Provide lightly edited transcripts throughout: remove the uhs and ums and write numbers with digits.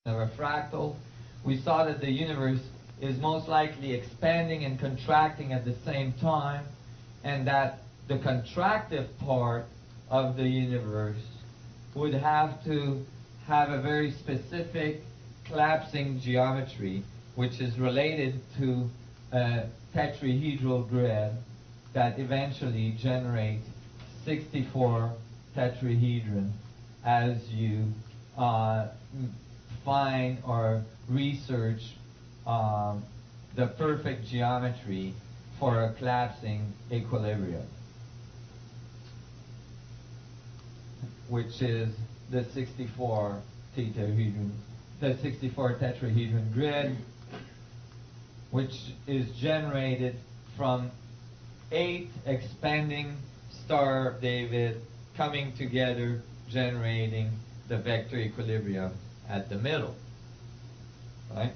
of a fractal. We saw that the universe is most likely expanding and contracting at the same time, and that the contractive part of the universe would have to have a very specific collapsing geometry, which is related to a tetrahedral grid that eventually generates 64 tetrahedron as you find or research the perfect geometry for a collapsing equilibrium, which is the 64 tetrahedron grid, which is generated from 8 expanding Star of David coming together, generating the vector equilibrium at the middle, right?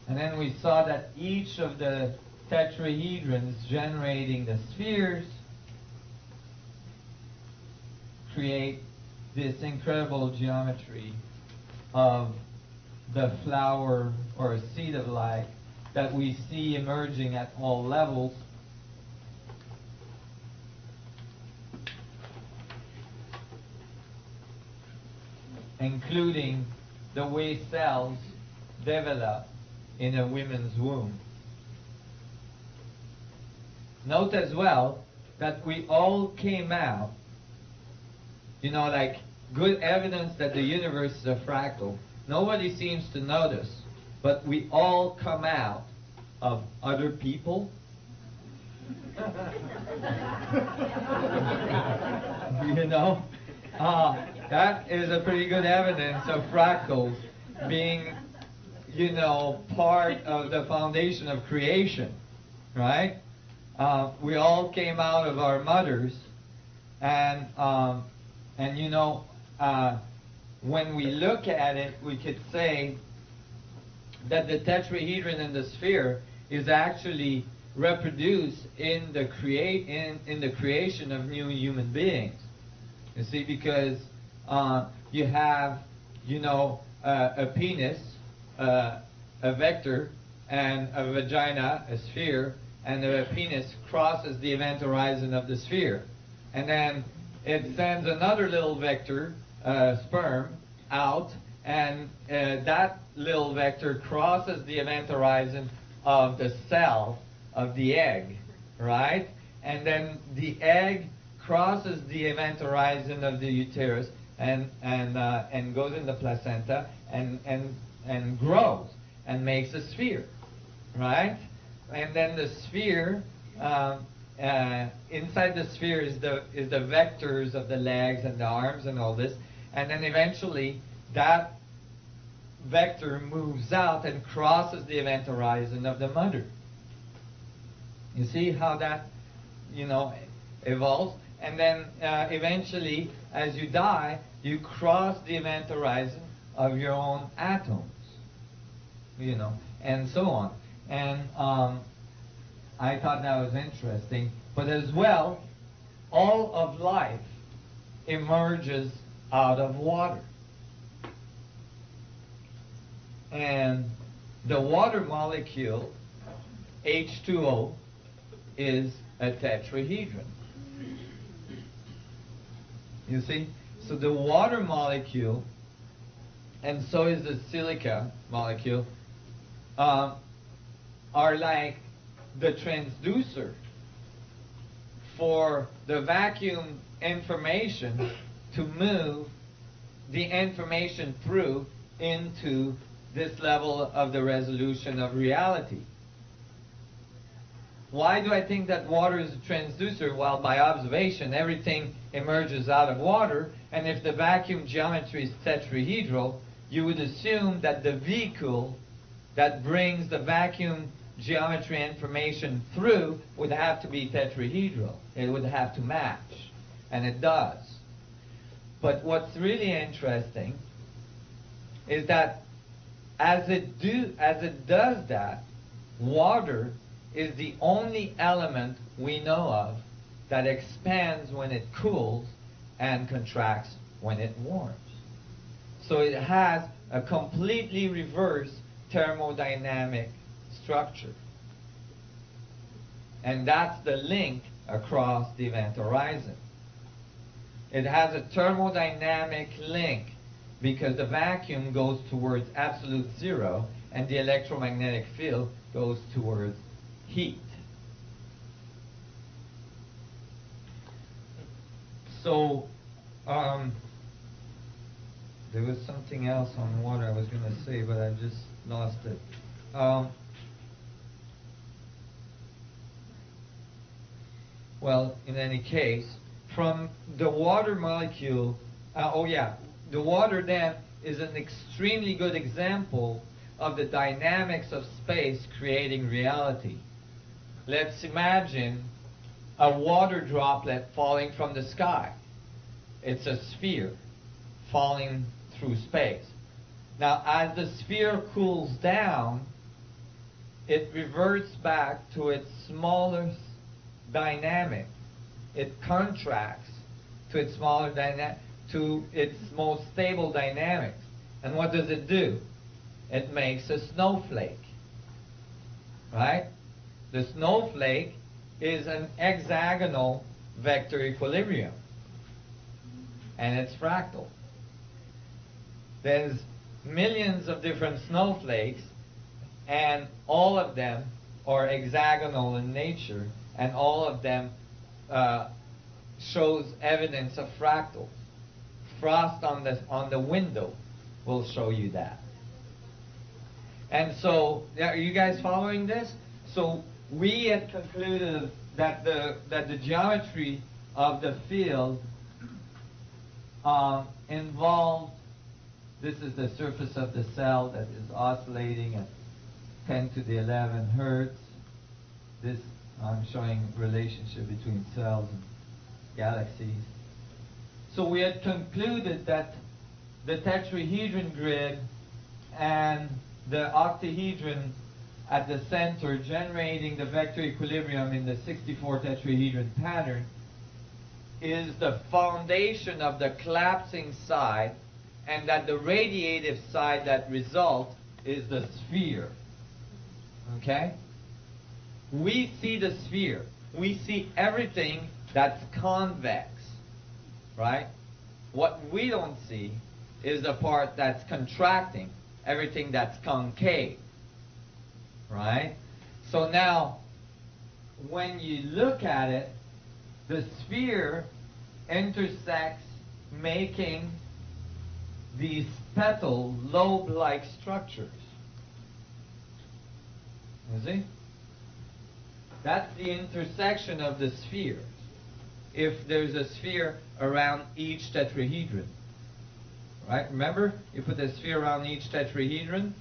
And then we saw that each of the tetrahedrons generating the spheres create this incredible geometry of the flower or seed of light that we see emerging at all levels, including the way cells develop in a woman's womb. Note as well that we all came out, like good evidence that the universe is a fractal. Nobody seems to notice, but we all come out of other people. That is a pretty good evidence of fractals being, part of the foundation of creation, right? We all came out of our mothers, and when we look at it, we could say that the tetrahedron in the sphere is actually reproduced in the creation of new human beings. You see, because you have, a penis, a vector, and a vagina, a sphere, and the penis crosses the event horizon of the sphere. And then it sends another little vector, sperm, out, and that little vector crosses the event horizon of the cell of the egg, right? And then the egg crosses the event horizon of the uterus and goes in the placenta and grows and makes a sphere, right? And then the sphere, inside the sphere is the vectors of the legs and the arms and all this, and then eventually that vector moves out and crosses the event horizon of the mother. You see how that, evolves? And then eventually, as you die, you cross the event horizon of your own atoms, and so on. And I thought that was interesting. But as well, all of life emerges out of water. And the water molecule, H2O, is a tetrahedron. You see? So the water molecule, and so is the silica molecule, are like the transducer for the vacuum information to move the information through into this level of the resolution of reality. Why do I think that water is a transducer? Well, by observation, everything emerges out of water, and if the vacuum geometry is tetrahedral, you would assume that the vehicle that brings the vacuum geometry information through would have to be tetrahedral. It would have to match, and it does. But what's really interesting is that as it does that, water is the only element we know of that expands when it cools and contracts when it warms. So it has a completely reverse thermodynamic structure. And that's the link across the event horizon. It has a thermodynamic link because the vacuum goes towards absolute zero and the electromagnetic field goes towards heat. So, there was something else on water I was going to say, but I just lost it. Well, in any case, from the water molecule, the water then is an extremely good example of the dynamics of space creating reality. Let's imagine a water droplet falling from the sky. It's a sphere falling through space. Now, as the sphere cools down, it reverts back to its smallest dynamic. It contracts to its smaller dynamic, to its most stable dynamics. And what does it do? It makes a snowflake, right? The snowflake is an hexagonal vector equilibrium, and it's fractal. There's millions of different snowflakes, and all of them are hexagonal in nature, and all of them shows evidence of fractals. Frost on the window will show you that. And so, are you guys following this? So we had concluded that the geometry of the field involved, this is the surface of the cell that is oscillating at 10 to the 11 hertz. This, I'm showing relationship between cells and galaxies. So we had concluded that the tetrahedron grid and the octahedron at the center generating the vector equilibrium in the 64 tetrahedron pattern is the foundation of the collapsing side, and that the radiative side that results is the sphere. Okay? We see the sphere. We see everything that's convex, right? What we don't see is the part that's contracting, everything that's concave, right? So now, when you look at it, the sphere intersects, making these petal lobe-like structures. You see? That's the intersection of the spheres. If there's a sphere around each tetrahedron, right? Remember, you put a sphere around each tetrahedron.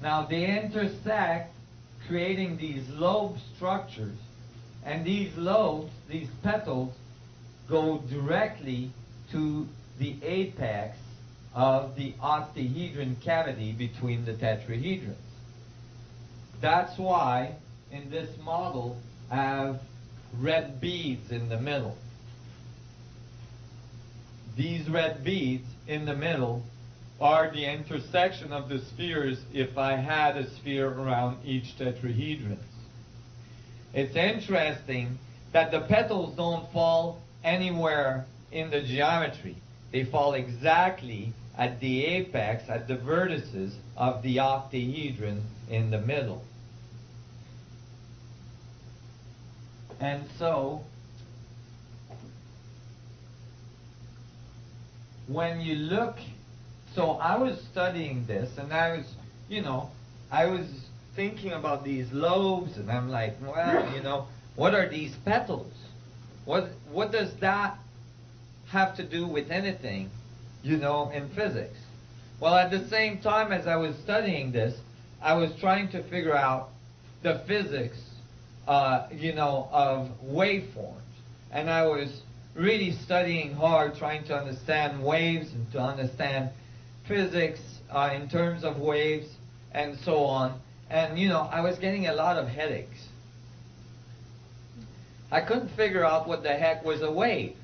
Now they intersect, creating these lobe structures, and these lobes, these petals, go directly to the apex of the octahedron cavity between the tetrahedrons. That's why in this model I have red beads in the middle. These red beads in the middle are the intersection of the spheres if I had a sphere around each tetrahedron. It's interesting that the petals don't fall anywhere in the geometry. They fall exactly at the apex, at the vertices of the octahedron in the middle. And so, when you look, so I was studying this, and I was thinking about these lobes, and I'm like, well, what are these petals? What does that have to do with anything, in physics? Well, at the same time as I was studying this, I was trying to figure out the physics, of waveforms. And I was really studying hard, trying to understand waves and to understand physics in terms of waves and so on. And, I was getting a lot of headaches. I couldn't figure out what the heck was a wave.